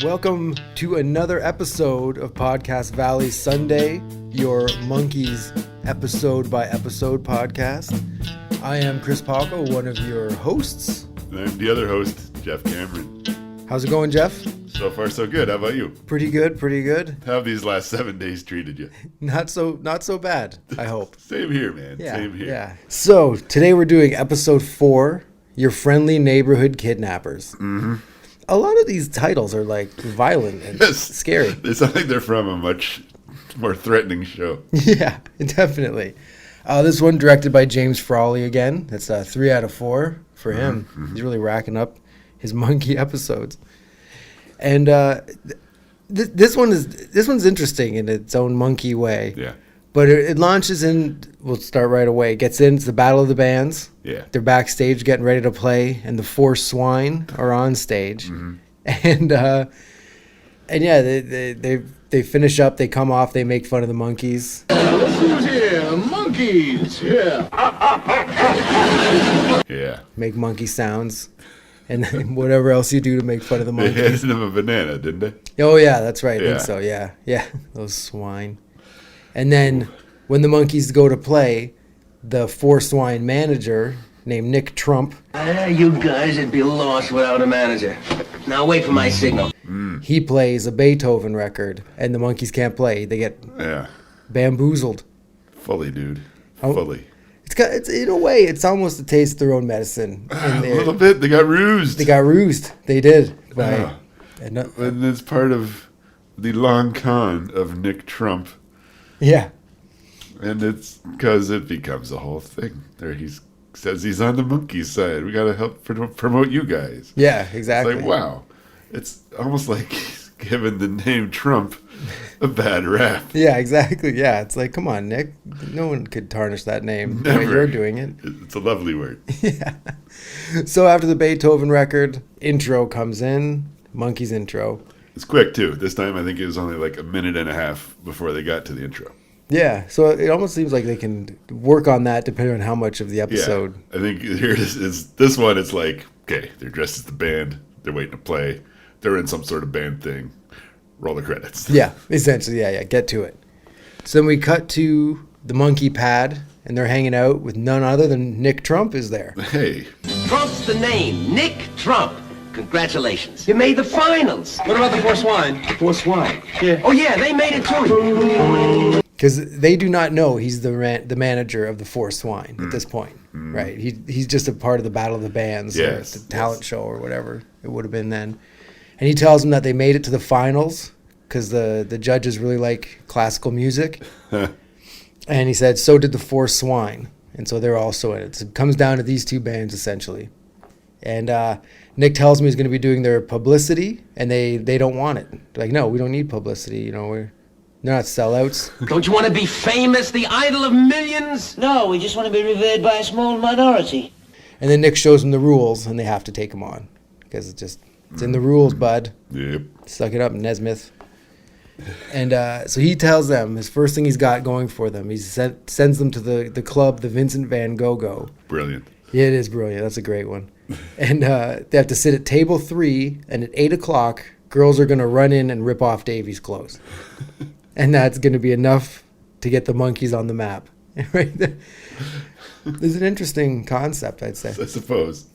Welcome to another episode of Podcast Valley Sunday, your Monkees episode by episode podcast. I am Chris Palco, one of your hosts. And I'm the other host, Jeff Cameron. How's it going, Jeff? So far, so good. How about you? Pretty good. How have these last 7 days treated you? Not so bad, I hope. Same here, man. Yeah, Same here. Yeah. So, today we're doing episode 4, Your Friendly Neighborhood Kidnappers. Mm-hmm. A lot of these titles are like violent and scary. They sound like they're from a much more threatening show. Yeah, definitely. This one directed by James Frawley again. That's 3 out of 4 for him. Mm-hmm. He's really racking up his monkey episodes. And this one's interesting in its own monkey way. Yeah. But it launches in, we'll start right away. It gets into the Battle of the Bands. Yeah. They're backstage getting ready to play, and the Four Swine are on stage. Mm-hmm. And yeah, they finish up, they come off, they make fun of the Monkees. Who's here? Monkees, here. Yeah. Make monkey sounds. And whatever else you do to make fun of the Monkees. They handed them a banana, didn't they? Oh, yeah, that's right. I Yeah. think so, yeah. Yeah, those swine. And then when the Monkees go to play, the Four Swine manager named Nick Trump. You guys would be lost without a manager. Now wait for my signal. He plays a Beethoven record, and the Monkees can't play. They get bamboozled. Fully, dude. Fully. It's in a way, it's almost a taste of their own medicine. A little bit. They got rused. They did. And it's part of the long con of Nick Trump. Yeah. And it's because it becomes a whole thing. There he says he's on the monkey side. We got to help promote you guys. Yeah, exactly. It's like, wow. It's almost like he's given the name Trump a bad rap. Yeah, exactly. Yeah, it's like, come on, Nick. No one could tarnish that name the way you're doing it. It's a lovely word. Yeah. So after the Beethoven record, intro comes in, Monkees intro. It's quick, too. This time, I think it was only like a minute and a half before they got to the intro. Yeah, so it almost seems like they can work on that depending on how much of the episode. Yeah, I think here is this one, it's like, okay, they're dressed as the band. They're waiting to play. They're in some sort of band thing. Roll the credits. Yeah, essentially, yeah, get to it. So then we cut to the monkey pad, and they're hanging out with none other than Nick Trump is there. Hey. Trump's the name. Nick Trump. Congratulations. You made the finals. What about the Four Swine? The Four Swine? Yeah. Oh, yeah, they made it too. Because they do not know he's the manager of the Four Swine at this point, right? He's just a part of the Battle of the Bands, or the talent show or whatever it would have been then. And he tells them that they made it to the finals because the judges really like classical music. And he said, so did the Four Swine. And so they're also in it. So it comes down to these two bands, essentially. And Nick tells me he's going to be doing their publicity, and they don't want it. They're like, no, we don't need publicity. You know, they're not sellouts. Don't you want to be famous, the idol of millions? No, we just want to be revered by a small minority. And then Nick shows them the rules, and they have to take them on because it's in the rules, bud. Yep. Suck it up, Nesmith. And so he tells them his first thing he's got going for them. He sends them to the club, the Vincent Van Gogh. Brilliant. Yeah, it is brilliant. That's a great one. And they have to sit at table 3, and at 8 o'clock, girls are going to run in and rip off Davy's clothes. And that's going to be enough to get the Monkees on the map. Right? It's an interesting concept, I'd say. I suppose.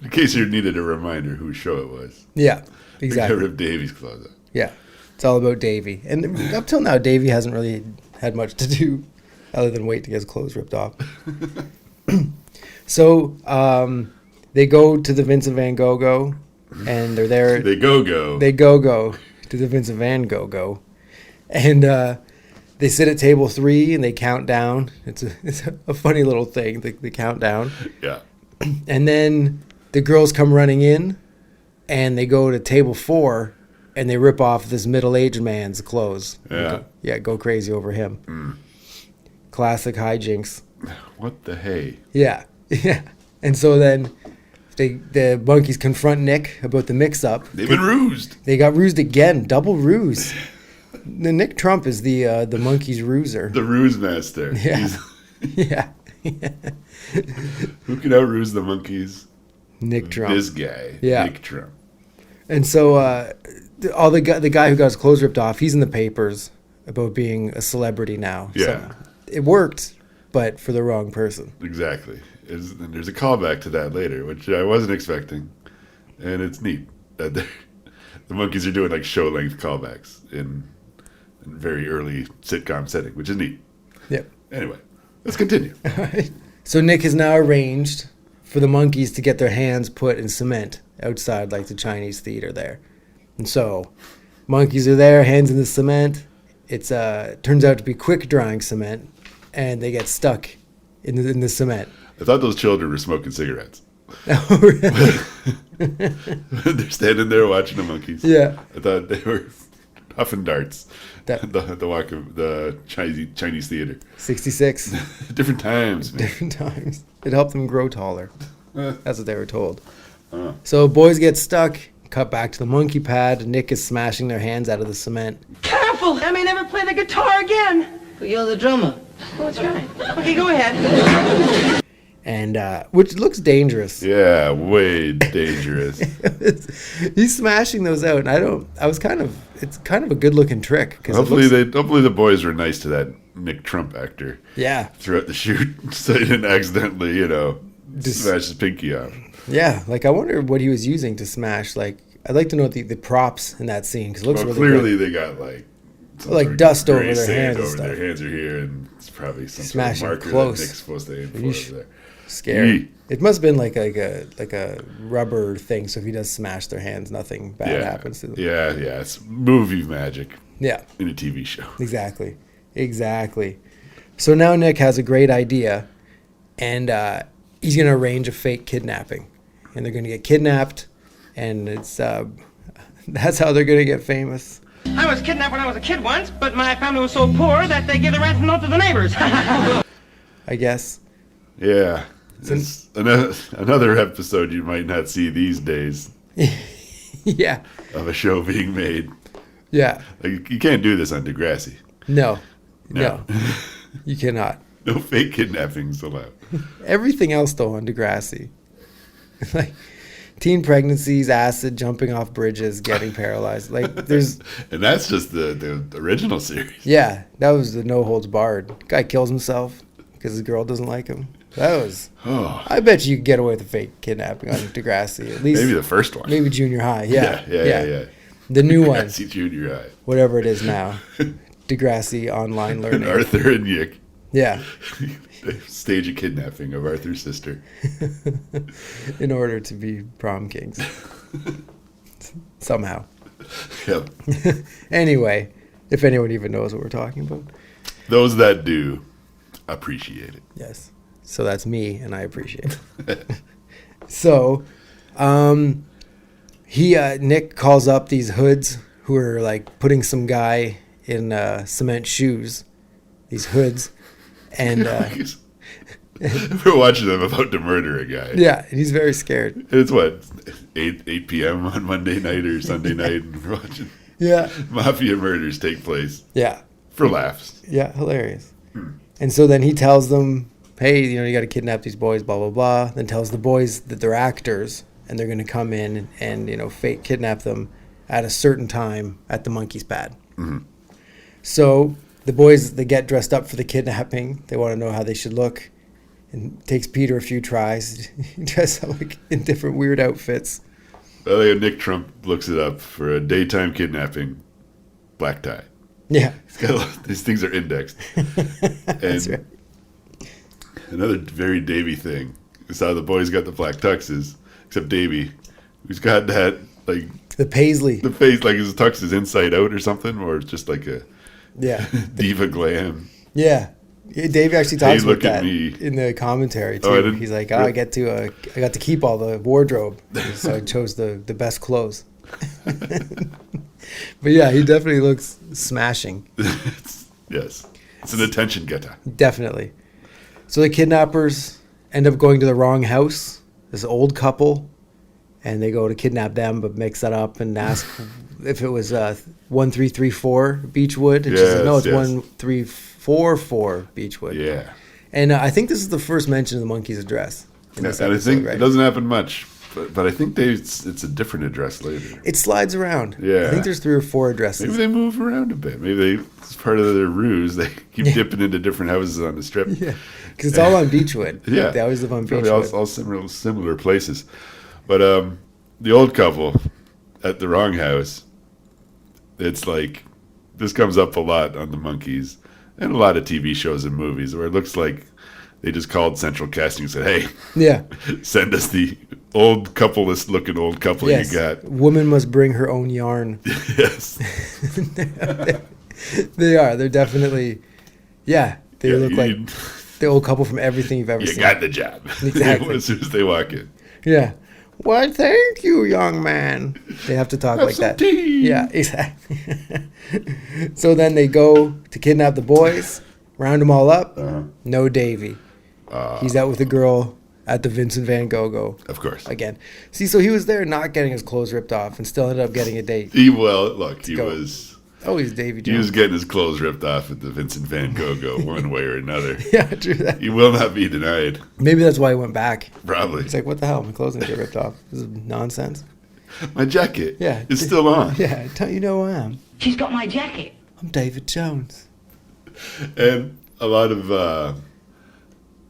In case you needed a reminder whose show it was. Yeah, exactly. They got Rip Davy's clothes up. Yeah, it's all about Davy. And up till now, Davy hasn't really had much to do other than wait to get his clothes ripped off. So they go to the Vincent Van Gogh, and they're there. They go. They go to the Vincent Van Gogh. And they sit at table 3 and they count down. It's a funny little thing, the countdown. Yeah. And then the girls come running in and they go to table 4 and they rip off this middle-aged man's clothes. Yeah. Go crazy over him. Classic hijinks. What the hey? Yeah. Yeah. And so then the Monkees confront Nick about the mix-up. They've been rused. They got rused again. Double ruse. The Nick Trump is the Monkees ruser. The ruse master. Yeah. Yeah. Who can out-ruse the Monkees? Nick Trump. This guy. Yeah. Nick Trump. And so the guy who got his clothes ripped off, he's in the papers about being a celebrity now. Yeah. So it worked, but for the wrong person. Exactly. And there's a callback to that later, which I wasn't expecting. And it's neat that the Monkees are doing like show-length callbacks in very early sitcom setting, which is neat. Yep. Anyway, let's continue. So Nick has now arranged for the Monkees to get their hands put in cement outside like the Chinese theater there. And so Monkees are there, hands in the cement. It's turns out to be quick drying cement, and they get stuck in the cement. I thought those children were smoking cigarettes. Oh, really? They're standing there watching the Monkees. Yeah. I thought they were huffing darts. That- The walk of the Chinese theater. 66. Different times, man. Different times. It helped them grow taller. That's what they were told. So boys get stuck, cut back to the monkey pad. Nick is smashing their hands out of the cement. Careful! I may never play the guitar again. But you're the drummer. Oh, that's right. Okay, go ahead. And which looks dangerous. Yeah, way dangerous. He's smashing those out, and it's kind of a good looking trick. Hopefully the boys were nice to that Nick Trump actor. Yeah. Throughout the shoot, so he didn't accidentally, smash his pinky off. Yeah, like I wonder what he was using to smash. Like, I'd like to know the props in that scene because it looks really clearly good. they got like some Like sort of dust over gray their sand hands and over stuff. their hands are here, and it's probably some Smashing sort of marker close. that Nick's supposed to aim for Yeesh. over there. Scary. Yee. It must have been like a rubber thing. So if he does smash their hands, nothing bad happens to them. Yeah, it's movie magic Yeah. in a TV show. Exactly. So now Nick has a great idea, and he's going to arrange a fake kidnapping, and they're going to get kidnapped, and it's that's how they're going to get famous. I was kidnapped when I was a kid once, but my family was so poor that they give the ransom note to the neighbors. I guess. Yeah, it's another episode you might not see these days Yeah. of a show being made. Yeah. Like, you can't do this on Degrassi. No. You cannot. No fake kidnappings allowed. Everything else, though, on Degrassi. Like, teen pregnancies, acid, jumping off bridges, getting paralyzed. Like, there's... And that's just the original series. Yeah, that was the no holds barred. Guy kills himself because his girl doesn't like him. That was... Oh, I bet you could get away with a fake kidnapping on Degrassi. At least... maybe the first one. Maybe junior high. Yeah. Yeah. The new one. Degrassi Junior High. Whatever it is now. Degrassi online And learning. Arthur and Yick. Yeah. They stage a kidnapping of Arthur's sister. In order to be prom kings. Somehow. Yep. Anyway, if anyone even knows what we're talking about. Those that do appreciate it. Yes. So that's me, and I appreciate it. So, Nick calls up these hoods who are like putting some guy in cement shoes. These hoods, and we're watching them about to murder a guy. yeah, and he's very scared. And it's what 8 p.m. on Monday night or Sunday night, and we're watching Yeah, mafia murders take place yeah, for laughs. yeah, hilarious. And so then he tells them, "Hey, you got to kidnap these boys." Blah blah blah. Then tells the boys that they're actors and they're going to come in and fake kidnap them at a certain time at the Monkees pad. Mm-hmm. So the boys, they get dressed up for the kidnapping. They want to know how they should look. And it takes Peter a few tries. He dresses up like in different weird outfits. Nick Trump looks it up for a daytime kidnapping, black tie. Yeah. These things are indexed. That's And right. another very Davy thing is how the boys got the black tuxes, except Davy, who's got that, like, The Paisley. the face, like his tux is inside out or something, or it's just like a Yeah. diva glam. Yeah. Dave actually talks Hey, look about at that me. in the commentary too. Oh, I didn't- He's like, I got to keep all the wardrobe, so I chose the best clothes. But yeah, he definitely looks smashing. Yes. It's an attention getter. Definitely. So the kidnappers end up going to the wrong house. This old couple, and they go to kidnap them, but mix that up and ask if it was 1334 Beechwood. And she's like, no, it's Yes. 1344 Beechwood. Yeah. And I think this is the first mention of the Monkees' address in And this I episode, think right? it doesn't happen much, But I think it's a different address later. It slides around. Yeah. I think there's 3 or 4 addresses. Maybe they move around a bit. Maybe it's part of their ruse. They keep dipping into different houses on the strip. Yeah, because it's all on Beechwood. Yeah. They always live on Probably Beechwood. all similar places. But the old couple at the wrong house, it's like, this comes up a lot on the Monkees and a lot of TV shows and movies where it looks like they just called central casting and said, hey, Yeah. send us the old couple-less looking old couple Yes. you got. Woman must bring her own yarn. Yes. They are. They're definitely. Yeah. They look like you, the old couple from everything you've ever you seen. got the job. Exactly. As soon as they walk in. Yeah. Why, thank you, young man. They have to talk Have like some that. tea. Yeah, exactly. So then they go to kidnap the boys, round them all up. No Davy. He's out with a girl at the Vincent Van Gogh Of course. again. See, so he was there not getting his clothes ripped off and still ended up getting a date. He go. was Oh, he's Davy he was Jones. getting his clothes ripped off at the Vincent Van Gogh one way or another. Yeah, true that. He will not be denied. Maybe that's why he went back. Probably. He's like, what the hell? My clothes didn't get ripped off. This is nonsense. My jacket Yeah. is still on. Yeah, you know who I am. She's got my jacket. I'm David Jones. And a lot of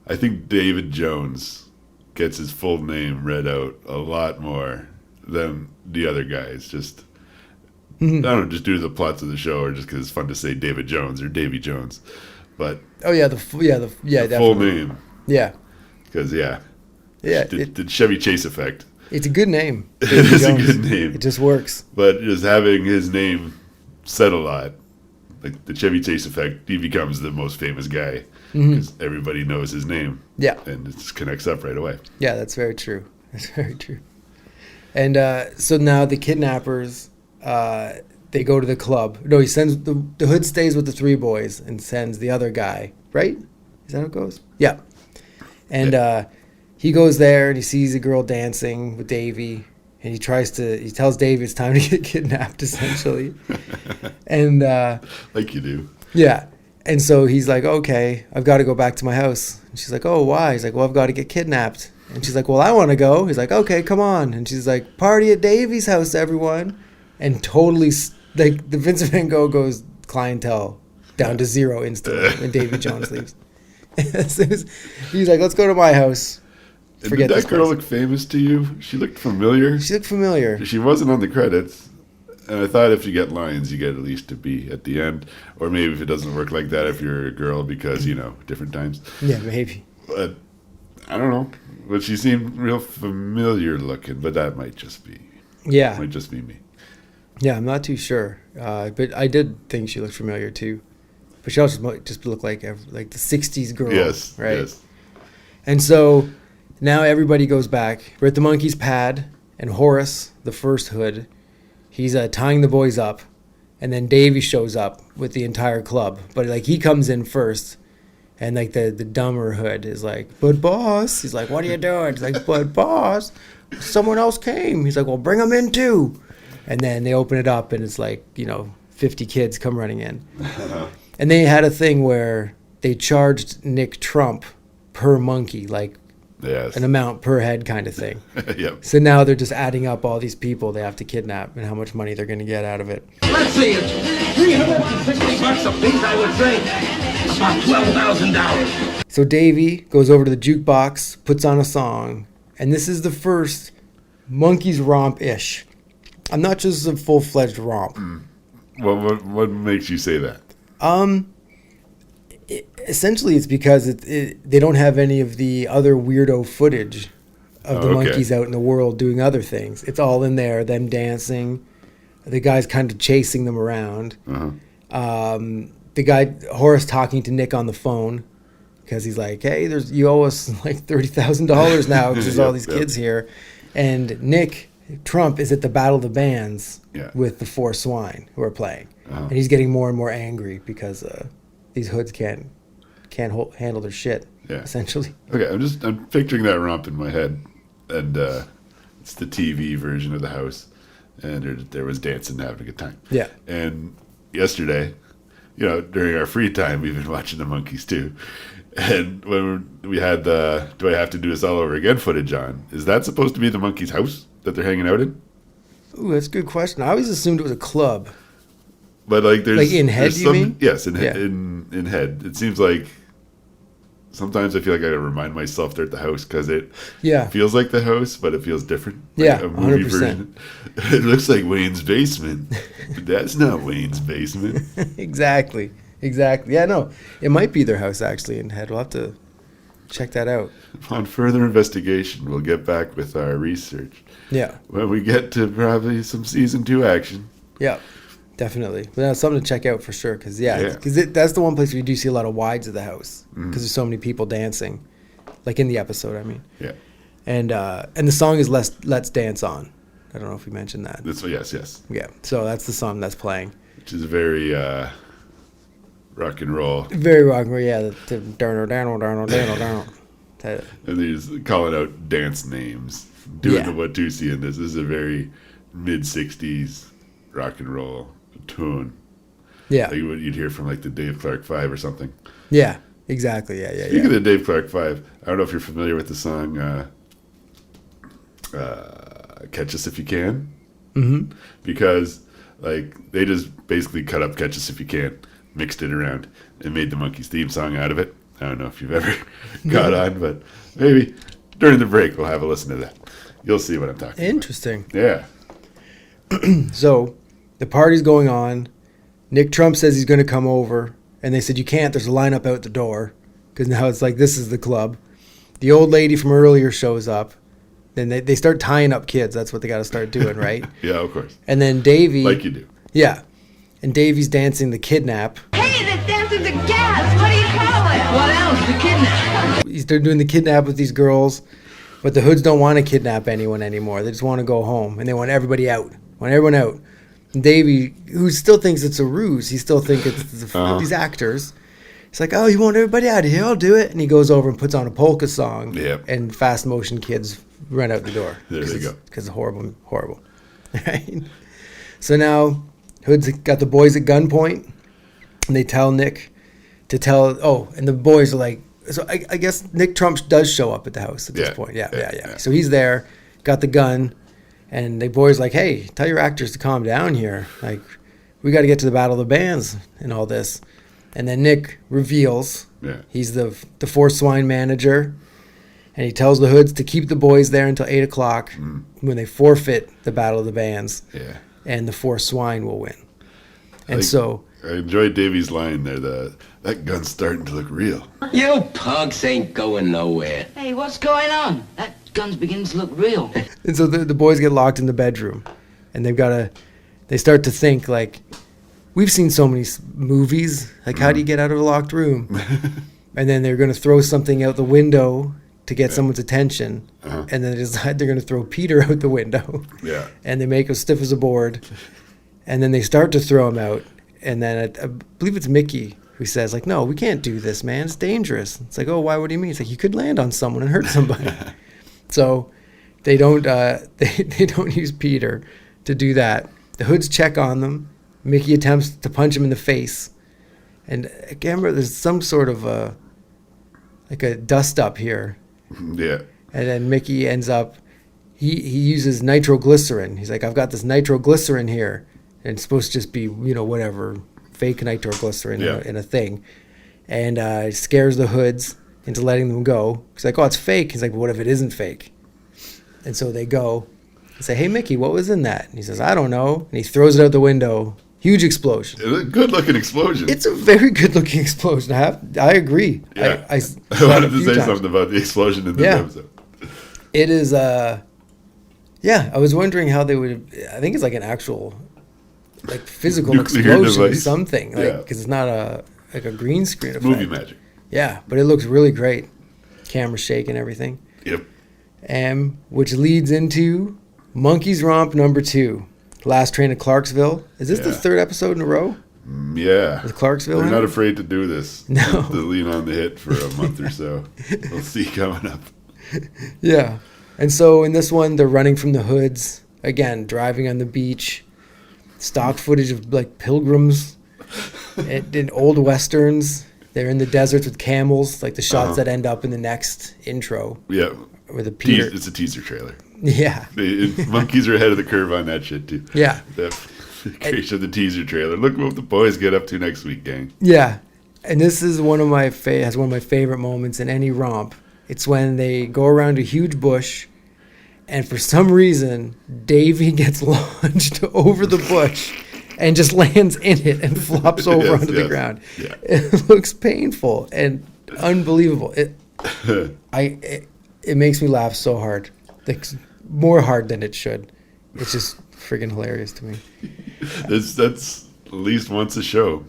I think David Jones gets his full name read out a lot more than the other guys. Just I don't know, just due to the plots of the show, or just because it's fun to say David Jones or Davy Jones. But Oh yeah, the full full name, Yeah, because yeah. the Chevy Chase effect. It's a good name. It Davy is a Jones. good name. It just works. But just having his name said a lot, like the Chevy Chase effect, he becomes the most famous guy because everybody knows his name. Yeah. And it just connects up right away. Yeah, that's very true. That's very true. And so now the kidnappers, they go to the club. No, he sends the hood stays with the 3 boys and sends the other guy. Right? Is that how it goes? Yeah. And he goes there and he sees a girl dancing with Davy, and he tells Davy it's time to get kidnapped, essentially. And Like you do. yeah. And so he's like, okay, I've got to go back to my house. And she's like, oh, why? He's like, well, I've got to get kidnapped. And she's like, well, I want to go. He's like, okay, come on. And she's like, party at Davy's house, everyone. And totally, like, the Vincent Van Gogh goes clientele down to 0 instantly when Davy Jones leaves. He's like, let's go to my house. And Forget did this that girl place. look famous to you? She looked familiar. She looked familiar. She wasn't on the credits. And I thought if you get lines, you get at least to be at the end. Or maybe if it doesn't work like that, if you're a girl, because, different times. Yeah, maybe. But I don't know. But she seemed real familiar looking. But that might just be Yeah. me. Yeah, I'm not too sure. But I did think she looked familiar, too. But she also might just look like the 60s girl. Yes. Right? Yes. And so now everybody goes back. We're at the Monkees' pad, and Horace, the first hood, he's tying the boys up, and then Davy shows up with the entire club. But he comes in first, and the dumber hood is like, "But boss," he's like, "What are you doing?" He's like, "But boss, someone else came." He's like, "Well, bring them in too." And then they open it up, and it's 50 kids come running in, and they had a thing where they charged Nick Trump per monkey, Yes. an amount per head kind of thing. Yep. So now they're just adding up all these people they have to kidnap and how much money they're going to get out of it. Let's see, it's $360 a piece, I would say. About $12,000. So Davy goes over to the jukebox, puts on a song, and this is the first Monkees romp-ish. I'm not just a full-fledged romp. What makes you say that? Essentially, it's because they don't have any of the other weirdo footage of the okay. Monkees out in the world doing other things. It's all in there, them dancing, the guys kind of chasing them around. Uh-huh. The guy, Horace, talking to Nick on the phone because he's like, hey, you owe us $30,000 now because there's all these kids here. And Nick Trump is at the Battle of the Bands with the Four Swine who are playing. Uh-huh. And he's getting more and more angry because these hoods can't handle their shit, essentially. Okay, I'm picturing that romp in my head, and it's the TV version of the house, and there was dancing, having a good time. Yeah. And yesterday, during our free time, we've been watching the Monkees too, And when we had the "Do I have to do this all over again?" footage on, is that supposed to be the Monkees' house that they're hanging out in? Ooh, that's a good question. I always assumed it was a club. But like, there's Like in head, there's you mean? Yes, in Yeah. in head. It seems like sometimes I feel like I gotta remind myself they're at the house because it Yeah. feels like the house, but it feels different. Yeah, a movie 100%. version. It looks like Wayne's basement, but that's not Wayne's basement. Exactly. Yeah, no. It might be their house actually in head. We'll have to check that out. Upon further investigation, we'll get back with our research Yeah. when we get to probably some season 2 action. Yeah. Definitely. But that's something to check out for sure. Because, Yeah. that's the one place where you do see a lot of wides of the house. Because there's so many people dancing. Like in the episode, I mean. Yeah, And the song is Let's Dance On. I don't know if we mentioned that. that's yes, Yeah. So that's the song that's playing. which is very rock and roll. Very rock and roll. Yeah. The down. And he's calling out dance names, doing Yeah. the Watusi in this. This is a very mid 60s rock and roll tune. Yeah. Like what you'd hear from like the Dave Clark 5 or something. Yeah. Exactly. Yeah. Speaking of the Dave Clark 5, I don't know if you're familiar with the song Catch Us If You Can. Mm-hmm. Because like they just basically cut up Catch Us If You Can, mixed it around, and made the Monkees theme song out of it. I don't know if you've ever got on, but maybe during the break we'll have a listen to that. You'll see what I'm talking Interesting. about. Yeah. So the party's going on. Nick Trump says he's going to come over. And they said, you can't. There's a lineup out the door. Because now it's like, this is the club. The old lady from earlier shows up. Then they start tying up kids. That's what they got to start doing, right? Yeah, of course. And then Davey. Like you do. Yeah. And Davey's dancing the Kidnap. Hey, they're dancing the gas. What do you call it? What else? The Kidnap. He's they're doing the Kidnap with these girls. But the hoods don't want to kidnap anyone anymore. They just want to go home. And they want everybody out. Want everyone out. And Davey, who still thinks it's a ruse, he still thinks it's these actors. He's like, oh, you want everybody out of here? I'll do it. And he goes over and puts on a polka song. Yep. And fast motion kids run out the door. There they go. Because it's horrible. Right? So now Hood's got the boys at gunpoint. And they tell Nick to tell, and the boys are like, so I guess Nick Trump does show up at the house at this point. Yeah. So he's there, got the gun. And the boys like, hey, tell your actors to calm down here. Like, we got to get to the Battle of the Bands and all this. And then Nick reveals he's the Four Swine manager. And he tells the hoods to keep the boys there until 8 o'clock when they forfeit the Battle of the Bands. Yeah. And the Four Swine will win. And I enjoyed Davey's line there. That gun's starting to look real. You punks ain't going nowhere. Hey, what's going on? That gun's beginning to look real. And so the boys get locked in the bedroom. And they start to think, like, we've seen so many movies. Like, how do you get out of a locked room? And then they're going to throw something out the window to get someone's attention. And then they decide they're going to throw Peter out the window. Yeah. And they make him stiff as a board. And then they start to throw him out. And then I believe it's Mickey who says, like, no, we can't do this, man. It's dangerous. It's like, oh, why? What do you mean? It's like, you could land on someone and hurt somebody. So they don't they don't use Peter to do that. The hoods check on them. Mickey attempts to punch him in the face. And I can't remember, there's some sort of a dust up here. Yeah. And then Mickey ends up, he uses nitroglycerin. He's like, I've got this nitroglycerin here. And it's supposed to just be, whatever, fake nitroglycerin in a thing. And it scares the hoods into letting them go. He's like, oh, it's fake. He's like, what if it isn't fake? And so they go and say, hey, Mickey, what was in that? And he says, I don't know. And he throws it out the window. Huge explosion. It's a good-looking explosion. It's a very good-looking explosion. I agree. Yeah. I wanted to say something about the explosion in this episode. It is, I was wondering how they would, I think it's like an actual, like, physical Nuclear explosion, device. something. Like, because it's not a green screen effect. Movie magic. Yeah, but it looks really great. Camera shake and everything. Yep. Which leads into Monkees Romp number 2. Last Train to Clarksville. Is this the third episode in a row? Yeah. With Clarksville? They're not afraid to do this. No. To lean on the hit for a month or so. We'll see coming up. Yeah. And so in this one, they're running from the hoods. Again, driving on the beach. Stock footage of, like, pilgrims in old westerns. They're in the deserts with camels, like the shots that end up in the next intro. Yeah. With a Peter. It's a teaser trailer. Yeah. Monkees are ahead of the curve on that shit, too. Yeah. The creation of the teaser trailer. Look what the boys get up to next week, gang. Yeah. And this is one of my favorite moments in any romp. It's when they go around a huge bush, and for some reason, Davy gets launched over the bush and just lands in it and flops over onto the ground. Yeah. It looks painful and unbelievable. It makes me laugh so hard, like more hard than it should. It's just friggin' hilarious to me. That's at least once a show.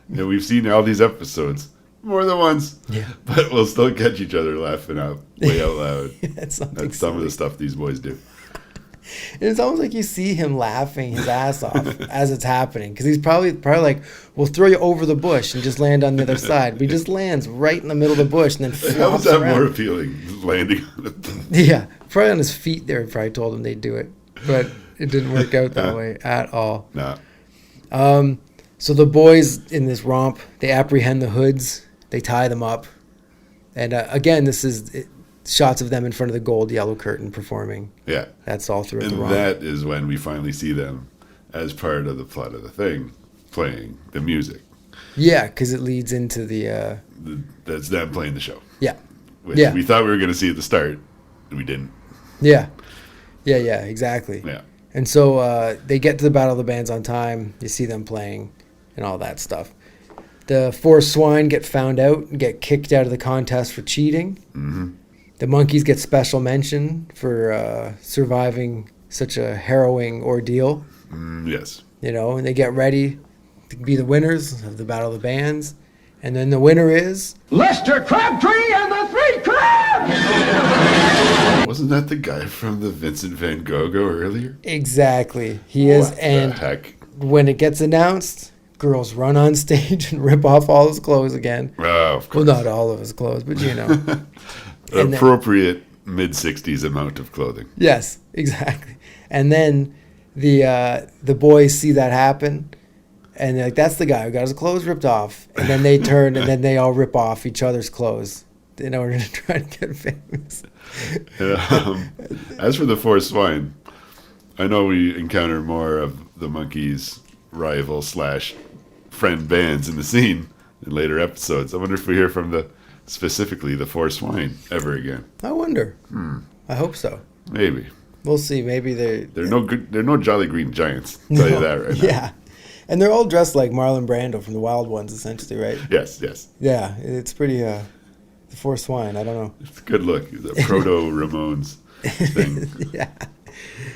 We've seen all these episodes more than once. Yeah. But we'll still catch each other laughing out way out loud. That's some of the stuff these boys do. And it's almost like you see him laughing his ass off as it's happening, because he's probably like, "We'll throw you over the bush and just land on the other side." But he just lands right in the middle of the bush and then flops How was that around. more appealing? Landing on it. Yeah, probably on his feet there. Probably told him they'd do it, but it didn't work out that way at all. Nah. So the boys in this romp, they apprehend the hoods, they tie them up, and again, this is shots of them in front of the gold yellow curtain performing. Yeah. That's all throughout the And romp. that is when we finally see them as part of the plot of the thing, playing the music. Yeah, because it leads into the That's them playing the show. yeah. Which Yeah. we thought we were going to see at the start, and we didn't. Yeah, exactly. Yeah. And so they get to the Battle of the Bands on time. You see them playing and all that stuff. The Four Swine get found out and get kicked out of the contest for cheating. Mm-hmm. The Monkees get special mention for surviving such a harrowing ordeal. Yes. And they get ready to be the winners of the Battle of the Bands. And then the winner is... Lester Crabtree and the Three Crabs! Wasn't that the guy from the Vincent Van Gogh earlier? Exactly. He is. What And the heck? when it gets announced, girls run on stage and rip off all his clothes again. Oh, of course. Well, not all of his clothes, but And appropriate mid-60s amount of clothing. Yes, exactly. And then the boys see that happen, and they're like, "That's the guy who got his clothes ripped off." And then they turn, and then they all rip off each other's clothes in order to try to get famous. As for the Four Swine, I know we encounter more of the Monkees' rival / friend bands in the scene in later episodes. I wonder if we hear from specifically the Four Swine ever again. I wonder. I hope so. Maybe. We'll see. Maybe They're no Jolly Green Giants. I'll tell you that right now. Yeah. And they're all dressed like Marlon Brando from the Wild Ones, essentially, right? Yes. Yeah, it's pretty, the Four Swine, I don't know. It's a good look. The proto-Ramones thing. Yeah.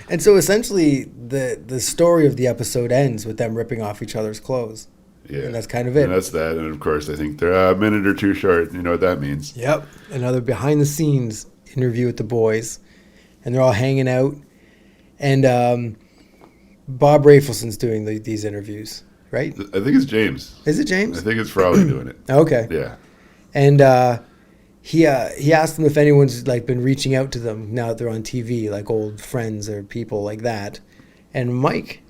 And so essentially the story of the episode ends with them ripping off each other's clothes. Yeah. And that's kind of it. And that's that. And of course, I think they're a minute or two short. You know what that means. Yep. Another behind-the-scenes interview with the boys. And they're all hanging out. And Bob Rafelson's doing these interviews, right? I think it's James. Is it James? I think it's Frawley doing it. Okay. Yeah. And he asked them if anyone's like been reaching out to them now that they're on TV, like old friends or people like that. And Mike,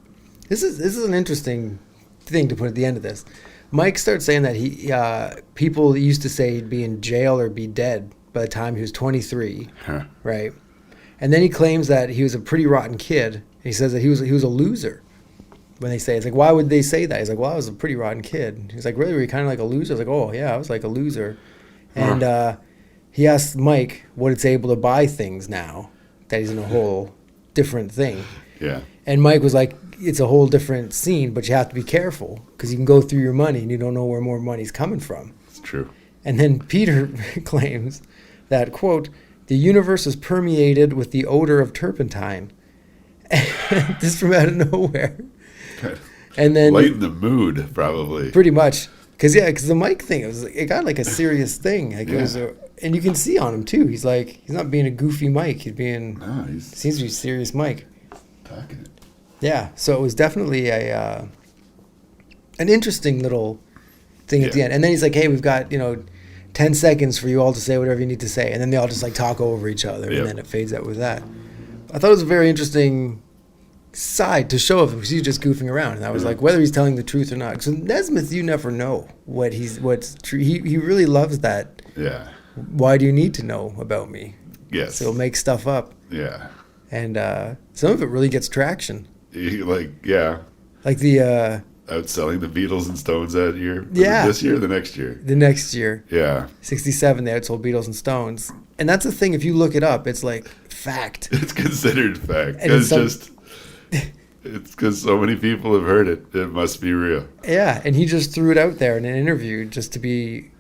this is an interesting thing to put at the end of this. Mike starts saying that people used to say he'd be in jail or be dead by the time he was 23, Huh. right? And then he claims that he was a pretty rotten kid. He says that he was a loser. When they say, it's like, why would they say that? He's like, well, I was a pretty rotten kid. He's like, really, were you kind of like a loser? I was like, oh yeah, I was like a loser. And he asked Mike what it's able to buy things now that he's in a whole different thing. Yeah. And Mike was like, it's a whole different scene, but you have to be careful because you can go through your money and you don't know where more money's coming from. It's true. And then Peter claims that, quote, the universe is permeated with the odor of turpentine. Just from out of nowhere. And then Lighten the mood, probably. pretty much. Because the Mike thing, it got like a serious thing. Like Yeah. it was and you can see on him too. He's not being a goofy Mike. He's being, No, he's seems to be serious Mike. talking it. Yeah, so it was definitely an interesting little thing at the Yeah. end. And then he's like, hey, we've got, 10 seconds for you all to say whatever you need to say. And then they all just like talk over each other Yep. and then it fades out with that. I thought it was a very interesting side to show of him because he's just goofing around. And I was like, whether he's telling the truth or not. So Nesmith, you never know what's true. He really loves that. Yeah. Why do you need to know about me? Yes. So he'll make stuff up. Yeah. And some of it really gets traction. Like the outselling the Beatles and Stones that year. Yeah. This year or the next year? The next year. Yeah. 67, they outsold Beatles and Stones. And that's the thing, if you look it up, it's like fact. It's considered fact. And It's because so many people have heard it. It must be real. Yeah, and he just threw it out there in an interview just to be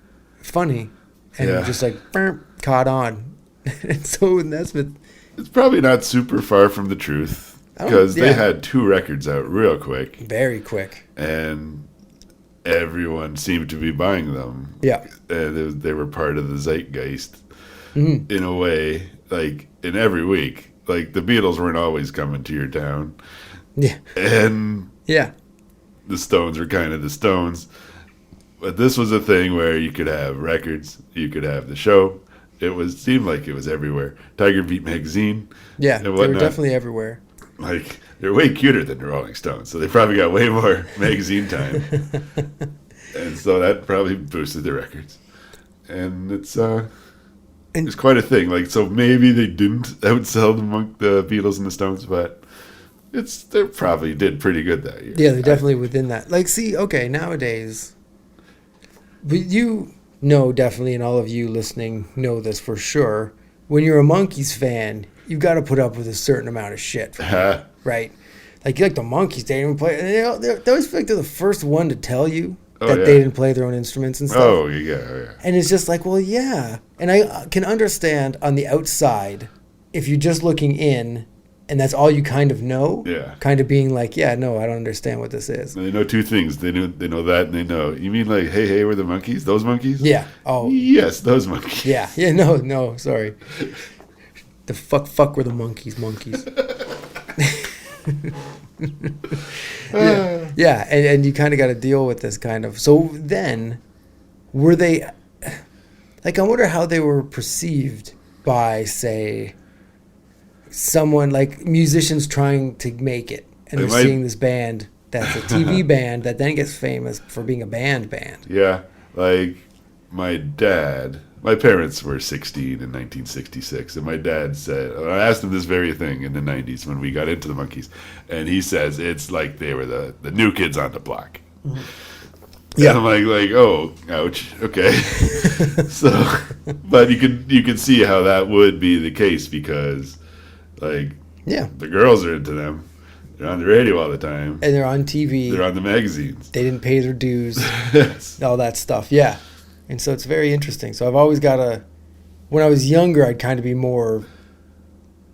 funny. And just like, caught on. And so Nesmith... It's probably not super far from the truth. Because they had 2 records out real quick. Very quick. And everyone seemed to be buying them. Yeah. And they were part of the zeitgeist in a way, like in every week. Like the Beatles weren't always coming to your town. Yeah. And the Stones were kind of the Stones. But this was a thing where you could have records, you could have the show. Seemed like it was everywhere. Tiger Beat magazine. Yeah, they were definitely everywhere. Like, they're way cuter than the Rolling Stones, so they probably got way more magazine time. And so that probably boosted their records. And it's quite a thing. Like, so maybe they didn't outsell the Beatles and the Stones, but they probably did pretty good that year. Yeah, they're definitely within that. Like, see, okay, nowadays, but you know definitely, and all of you listening know this for sure, when you're a Monkees fan, you've got to put up with a certain amount of shit, right? Like the Monkees, they didn't play. They always feel like they're the first one to tell you that they didn't play their own instruments and stuff. Oh yeah. And it's just like, well, yeah. And I can understand on the outside, if you're just looking in, and that's all you kind of know. Yeah. Kind of being like, yeah, no, I don't understand what this is. And they know 2 things. They know that, and they know. You mean like, hey, we're the Monkees? Those Monkees? Yeah. Oh. Yes, those Monkees. Yeah. Yeah. No. Sorry. The fuck were the Monkees. Yeah, and you kind of got to deal with this kind of. So then, were they? Like, I wonder how they were perceived by, say, someone like musicians trying to make it, and they're seeing this band that's a TV band that then gets famous for being a band. Yeah, like my parents were 16 in 1966, and my dad said, I asked him this very thing in the 90s when we got into the Monkees, and he says it's like they were the new kids on the block. Yeah, and I'm like, oh, ouch, okay. So, but you could see how that would be the case because, like, the girls are into them. They're on the radio all the time. And they're on TV. They're on the magazines. They didn't pay their dues. Yes. All that stuff, yeah. And so it's very interesting. So I've always when I was younger, I'd kind of be more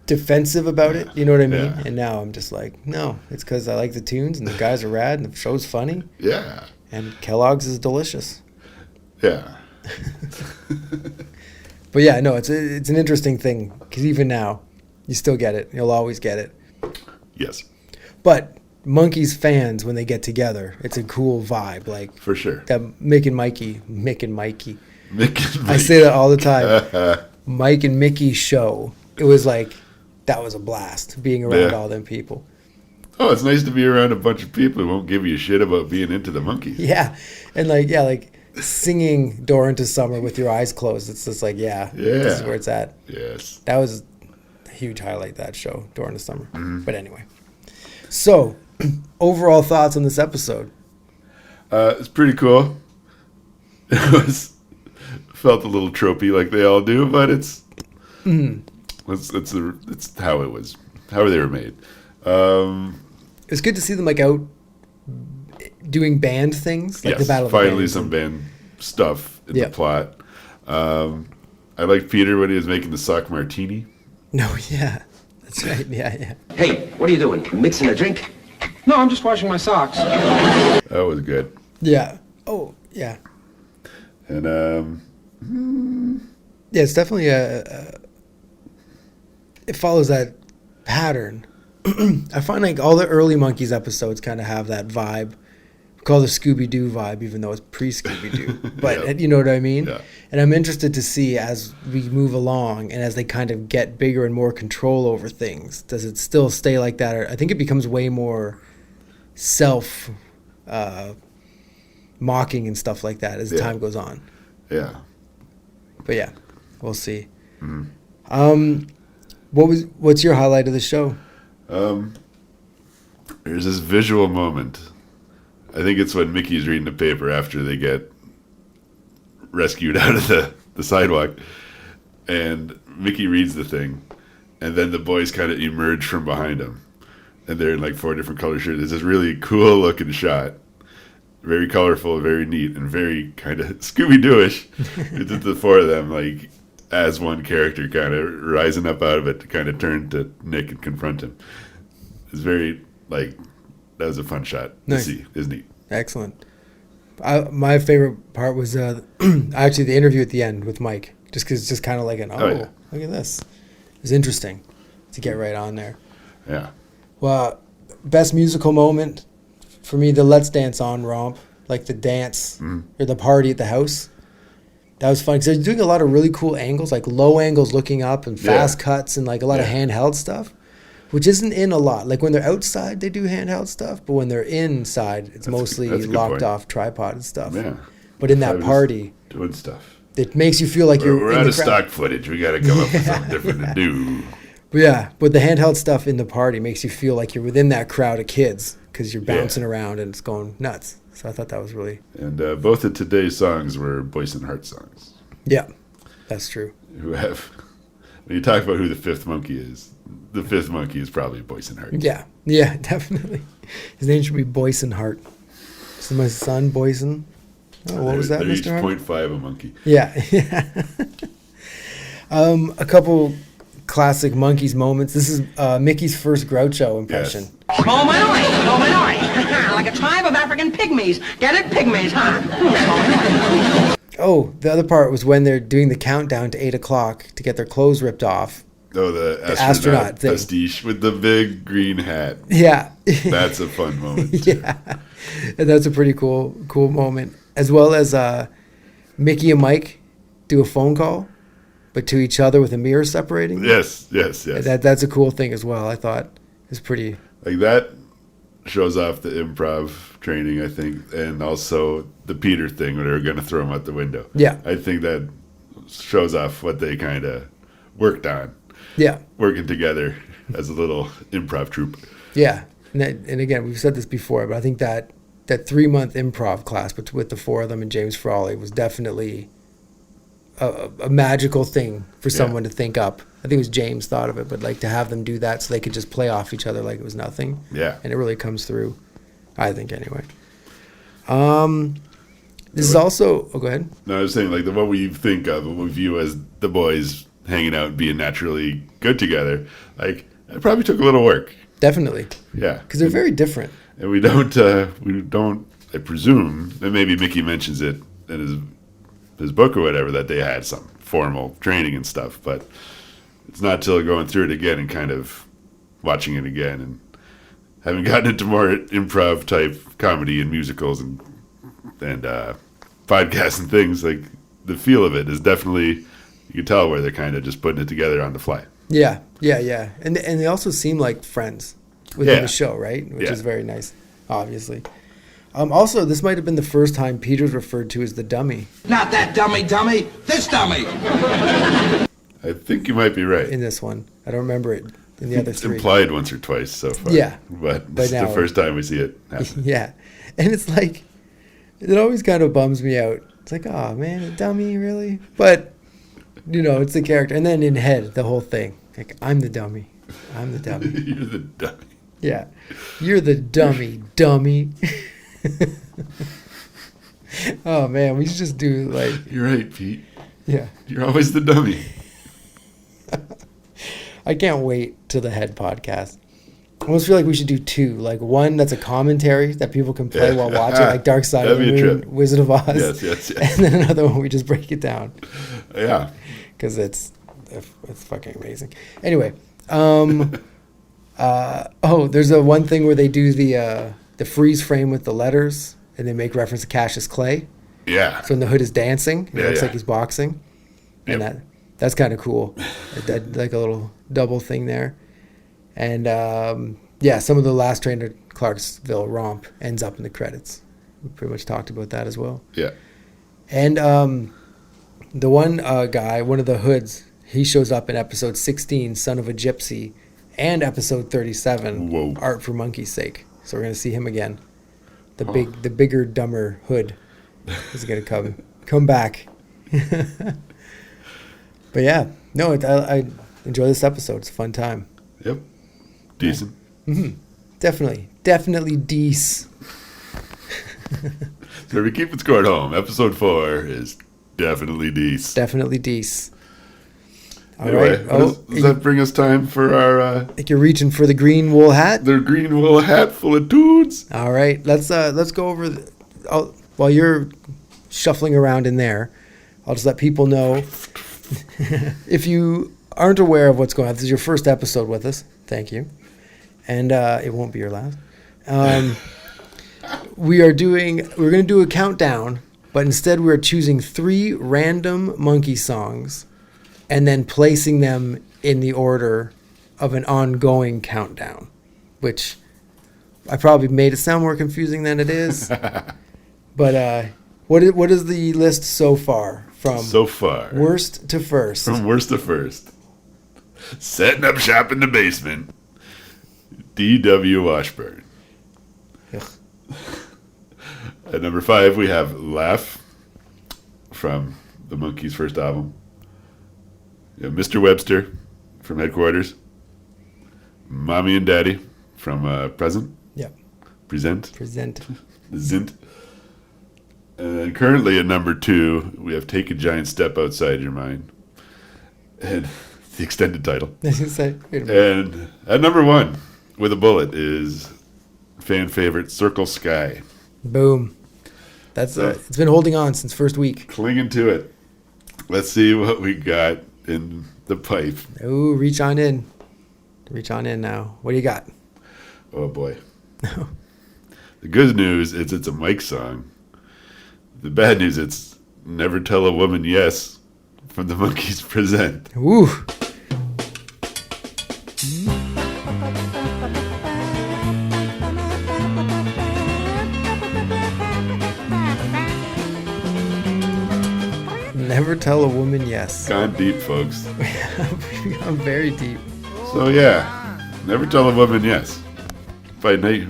defensive about it. You know what I mean? Yeah. And now I'm just like, no, it's because I like the tunes and the guys are rad and the show's funny. Yeah. And Kellogg's is delicious. Yeah. But yeah, no, it's an interesting thing because even now, you still get it. You'll always get it. Yes. But Monkees fans, when they get together, it's a cool vibe. Like, for sure. That Mick and Mikey. I say that all the time. Mike and Mickey show. It was like, that was a blast being around all them people. Oh, it's nice to be around a bunch of people who won't give you shit about being into the Monkees. Yeah. And like singing Door into Summer with your eyes closed. It's just like, this is where it's at. Yes. That was a huge highlight, that show, Door into Summer. Mm-hmm. But anyway. So, overall thoughts on this episode? It's pretty cool. It felt a little tropey like they all do, but it's how it was, how they were made. It's good to see them like out doing band things, like the Battle of the finally Bands. some band stuff in the plot. I liked Peter when he was making the sock martini. No, yeah, that's right. Yeah. Hey, what are you doing? Mixing a drink? No, I'm just washing my socks. That was good. Yeah. Oh, yeah. And yeah, it's definitely it follows that pattern. I find like all the early Monkees episodes kind of have that vibe call it a Scooby-Doo vibe, even though it's pre-Scooby-Doo. But Yep. you know what I mean? Yeah. And I'm interested to see as we move along and as they kind of get bigger and more control over things, does it still stay like that? Or I think it becomes way more self mocking and stuff like that as time goes on. Yeah. But yeah, we'll see. What's your highlight of the show? There's this visual moment. I think it's when Mickey's reading the paper after they get rescued out of the sidewalk. And Mickey reads the thing. And then the boys kind of emerge from behind him. And they're in like 4 different color shirts. It's this really cool looking shot. Very colorful, very neat, and very kind of Scooby-Doo-ish. It's just the 4 of them, like, as one character kind of rising up out of it to kind of turn to Nick and confront him. It's very, like, that was a fun shot to see. It's neat. Excellent. My favorite part was actually the interview at the end with Mike, just because it's just kind of like look at this. It was interesting to get right on there. Yeah. Well, best musical moment for me, the Let's Dance On romp, like the dance or the party at the house. That was fun because they're doing a lot of really cool angles, like low angles looking up and fast cuts and like a lot of handheld stuff, which isn't in a lot. Like when they're outside, they do handheld stuff, but when they're inside, it's mostly locked off tripod and stuff. Yeah. But in that party, doing stuff. It makes you feel like We're in out the of crowd. stock footage. We got to come up with something different to do. But the handheld stuff in the party makes you feel like you're within that crowd of kids because you're bouncing around and it's going nuts. So I thought that was really... And both of today's songs were Boyce and Hart songs. Yeah, that's true. Who have... When you talk about who the 5th monkey is, the 5th monkey is probably Boyce and Hart. Yeah, definitely. His name should be Boyce and Hart. This is my son, Boyson. Oh, what was that, They're each Mr. Hart? 0.5 a monkey. Yeah. A couple classic Monkees moments. This is Mickey's first Groucho impression. Yes. Oh my lord! Oh my lord! Like a tribe of African pygmies. Get it? Pygmies, huh? Oh, the other part was when they're doing the countdown to 8 o'clock to get their clothes ripped off. Oh, the astronaut thing. pastiche with the big green hat. Yeah. That's a fun moment. Yeah. And that's a pretty cool moment. As well as Mickey and Mike do a phone call, but to each other with a mirror separating. Yes. That's a cool thing as well. I thought it was pretty... Like that shows off the improv training, I think, and also the Peter thing where they were going to throw him out the window. Yeah. I think that shows off what they kind of worked on. Yeah. Working together as a little improv troupe. Yeah. And again, we've said this before, but I think that 3-month improv class with the 4 of them and James Frawley was definitely a magical thing for someone to think up. I think it was James thought of it, but like to have them do that so they could just play off each other like it was nothing. Yeah. And it really comes through, I think, anyway. This is also... Oh, go ahead. No, I was saying, like, what we think of, what we view as the boys hanging out and being naturally good together, like, it probably took a little work. Definitely. Yeah. Because they're very different. And we don't, I presume, and maybe Mickey mentions it in his book or whatever, that they had some formal training and stuff, but it's not till going through it again and kind of watching it again and having gotten into more improv type comedy and musicals and podcasts and things, like the feel of it is definitely, you can tell where they're kind of just putting it together on the fly. Yeah. And they also seem like friends within the show, right? Which is very nice, obviously. Also, this might have been the first time Peter's referred to as the dummy. Not that dummy, this dummy. I think you might be right. In this one. I don't remember it in the other It's 3. implied once or twice so far. Yeah. But this is now- the first time we see it happen. Yeah. And it's like, it always kind of bums me out. It's like, oh, man, a dummy, really? But, it's the character. And then in head, the whole thing. Like, I'm the dummy. I'm the dummy. You're the dummy. Yeah. You're the dummy. Oh, man, we should just do, like... You're right, Pete. Yeah. You're always the dummy. I can't wait till the head podcast. I almost feel like we should do 2. Like one that's a commentary that people can play while watching, like Dark Side of the That'd be a Moon, trip. Wizard of Oz. Yes. And then another one we just break it down. Yeah. Because it's fucking amazing. Anyway, there's a one thing where they do the freeze frame with the letters, and they make reference to Cassius Clay. Yeah. So when the Hood is dancing, it Yeah, looks yeah. like he's boxing. And Yep. that's kind of cool. Like a little double thing there. And some of the last train to Clarksville romp ends up in the credits. We pretty much talked about that as well. Yeah. And the one guy, one of the Hoods, he shows up in episode 16, Son of a Gypsy, and episode 37, Whoa. Art for Monkey's Sake. So we're going to see him again. The bigger, dumber Hood is going to come back. But yeah, no, I enjoy this episode. It's a fun time. Yep. Decent. Definitely Deece. So we keep it scored home. Episode 4 is definitely decent. Definitely Deece. All Anyway, right. does that bring us time for our I think you're reaching for the green wool hat. the green wool hat full of dudes? All right, let's go over. While you're shuffling around in there, I'll just let people know. If you aren't aware of what's going on, this is your first episode with us. Thank you, and it won't be your last. We're going to do a countdown, but instead we're choosing 3 random Monkey songs, and then placing them in the order of an ongoing countdown, which I probably made it sound more confusing than it is. But what is the list so far? From worst to first. From worst to first. Setting up shop in the basement. D.W. Washburn. Ugh. At number 5, we have Laugh from the Monkees' first album. You have Mr. Webster from Headquarters. Mommy and Daddy from Present. Yep. Present. Zint. And currently at number 2, we have Take a Giant Step Outside Your Mind. And the extended title. I was gonna say, wait a minute. And at number 1, with a bullet, is fan favorite Circle Sky. Boom. That's it's been holding on since first week. Clinging to it. Let's see what we got in the pipe. Ooh, reach on in. Reach on in now. What do you got? Oh boy. The good news is it's a Mike song. The bad news, it's Never Tell a Woman Yes from the Monkees Present. Ooh. Never tell a woman yes. Gone deep, folks. I'm very deep. So yeah, Never Tell a Woman Yes by Nike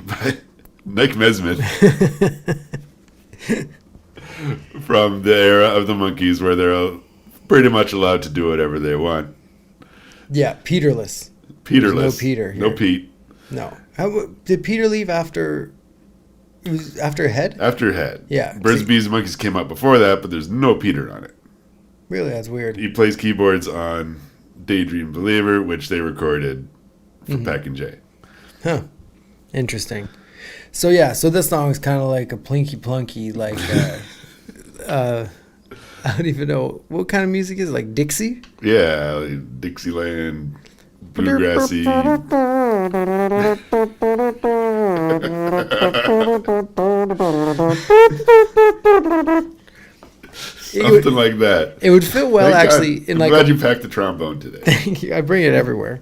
Mesmith from the era of the Monkees where they're pretty much allowed to do whatever they want. Yeah, Peterless. Peterless. No Peter here. No Pete. No. Did Peter leave after? It was after Head? After Head. Yeah. Birds, Bees, and Monkeys came out before that, but there's no Peter on it. Really, that's weird. He plays keyboards on Daydream Believer, which they recorded for Pack and J. Huh. Interesting. So yeah, so this song is kind of like a plinky plunky, like I don't even know what kind of music is it? Like Dixie? Yeah, like Dixieland, bluegrassy. Something like that. It would fit well, actually. I'm glad you packed the trombone today. Thank you. I bring it everywhere.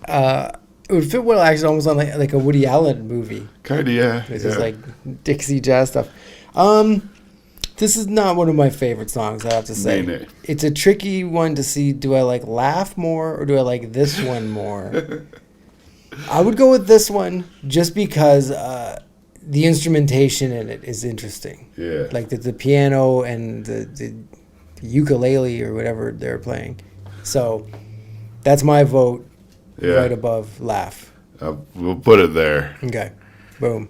It would fit well, actually, almost on like a Woody Allen movie. Kind of, yeah. This is like Dixie jazz stuff. This is not one of my favorite songs, I have to say. Nay. It's a tricky one to see. Do I like Laugh more or do I like this one more? I would go with this one just because the instrumentation in it is interesting. Yeah. Like the piano and the ukulele or whatever they're playing. So that's my vote right above Laugh. We'll put it there. Okay. Boom.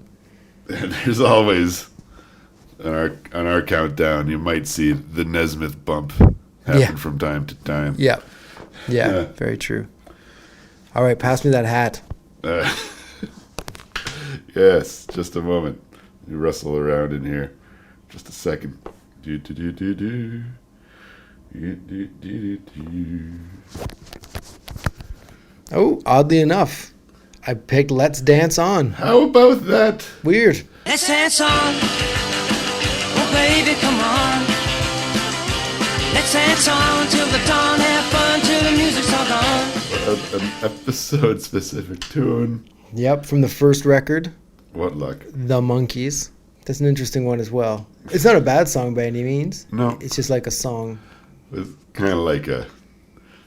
And there's always, on our countdown, you might see the Nesmith bump happen from time to time. Yeah. Yeah. Very true. All right. Pass me that hat. Yes, just a moment. You rustle around in here. Just a second. Oh, oddly enough, I picked Let's Dance On. How about that? Weird. Let's dance on. Oh, baby, come on. Let's dance on till the dawn. Have fun till the music's all gone. An episode-specific tune. Yep, from the first record, What luck. The Monkees. That's an interesting one as well. It's not a bad song by any means. No. It's just like a song. It's kind of like a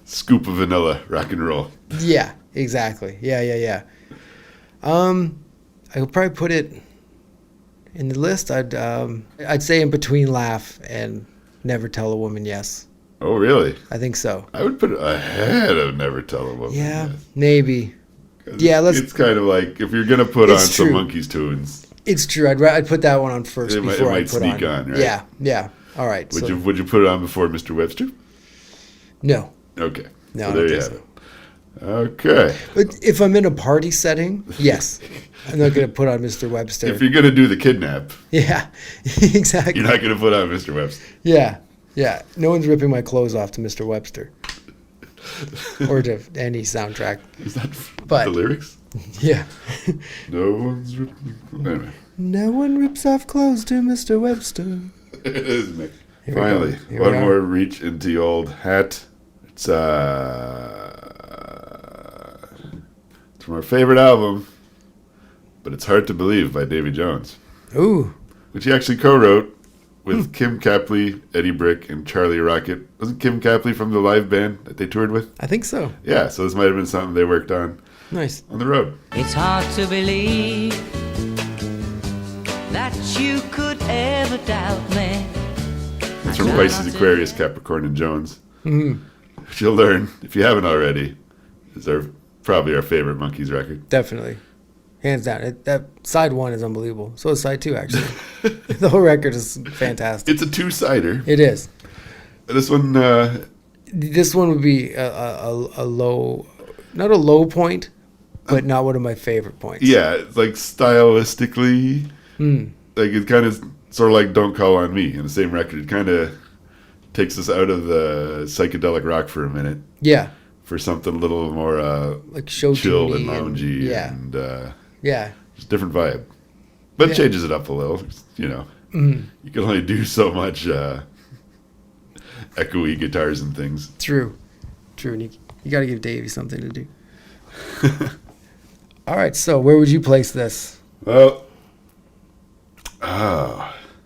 scoop of vanilla rock and roll. Yeah, exactly. Yeah. I would probably put it in the list. I'd say in between Laugh and Never Tell a Woman Yes. Oh, really? I think so. I would put it ahead of Never Tell a Woman. Yeah, Yes. maybe. Yeah, It's kind of like if you're gonna put on It's some true. Monkees tunes, It's true. I'd put that one on first It might- before it I might put sneak on. on, right? Yeah. All right. would you put it on before Mr. Webster? No. Okay. No, So I don't there you think have so. it. Okay. But if I'm in a party setting, yes. I'm not going to put on Mr. Webster. If you're gonna do the Kidnap, Yeah, exactly. you're not gonna put on Mr. Webster. Yeah. No one's ripping my clothes off to Mr. Webster. Or to any soundtrack. Is that But- the lyrics? Yeah. No one's ripping. Anyway, No one rips off clothes to Mr. Webster. it is Mick. Here we Finally, go. Here one we are. more reach into the old hat. It's from our favorite album, but it's hard to believe by Davy Jones, Ooh. which he actually co-wrote with Kim Capley, Eddie Brick, and Charlie Rocket. Wasn't Kim Capley from the live band that they toured with? I think so. Yeah, so this might have been something they worked on Nice. the road. It's hard to believe that you could ever doubt me. It's from Pisces, Aquarius, Capricorn, and Jones. Which you'll learn, if you haven't already, is probably our favorite Monkees record. Definitely. Hands down. That side one is unbelievable. So is side two, actually. The whole record is fantastic. It's a two-sider. It is. This one, This one would be a low, not a low point, but not one of my favorite points. yeah, it's like stylistically, like it's kind of sort of like "Don't Call on Me" in the same record. It kind of takes us out of the psychedelic rock for a minute Yeah. for something a little more Like show chill and tuney loungy yeah. and Yeah. just different vibe. But Yeah. changes it up a little. You know, you can only do so much echoey guitars and things. True. And you got to give Davey something to do. All right. So where would you place this? Well,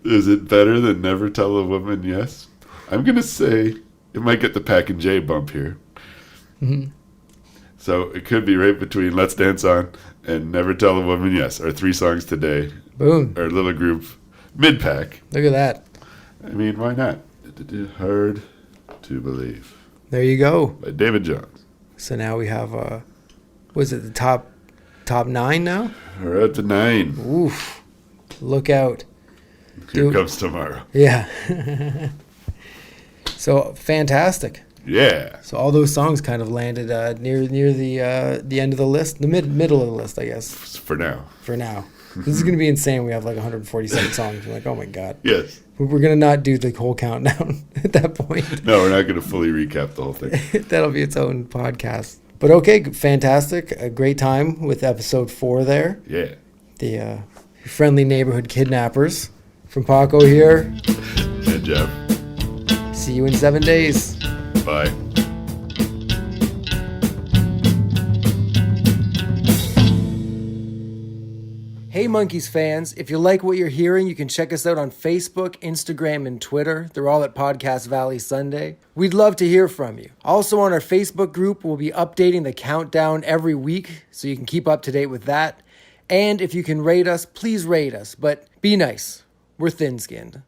is it better than Never Tell a Woman Yes? I'm going to say it might get the Pac and J bump here. So it could be right between Let's Dance On and Never Tell a Woman Yes, our 3 songs today, Boom. our little group, mid-pack. Look at that. I mean, why not? Hard to Believe There you go. by David Jones. So now we have, was it the top 9 now? We're at the 9. Oof. Look out. Here Dude. comes tomorrow. Yeah. So fantastic. Yeah. So all those songs kind of landed near the end of the list, the middle of the list, I guess, For now. for now. This is going to be insane. We have like 147 songs. We're like, oh my God. Yes. We're going to not do the whole countdown at that point. No, we're not going to fully recap the whole thing. That'll be its own podcast. But okay, fantastic. A great time with episode 4 there. Yeah. The friendly neighborhood kidnappers from Paco here. And Jeff. See you in 7 days. Bye. Hey Monkees fans, if you like what you're hearing, you can check us out on Facebook, Instagram, and Twitter. They're all at Podcast Valley Sunday. We'd love to hear from you. Also on our Facebook group, we'll be updating the countdown every week, so you can keep up to date with that. And if you can rate us, please rate us, but be nice. We're thin-skinned.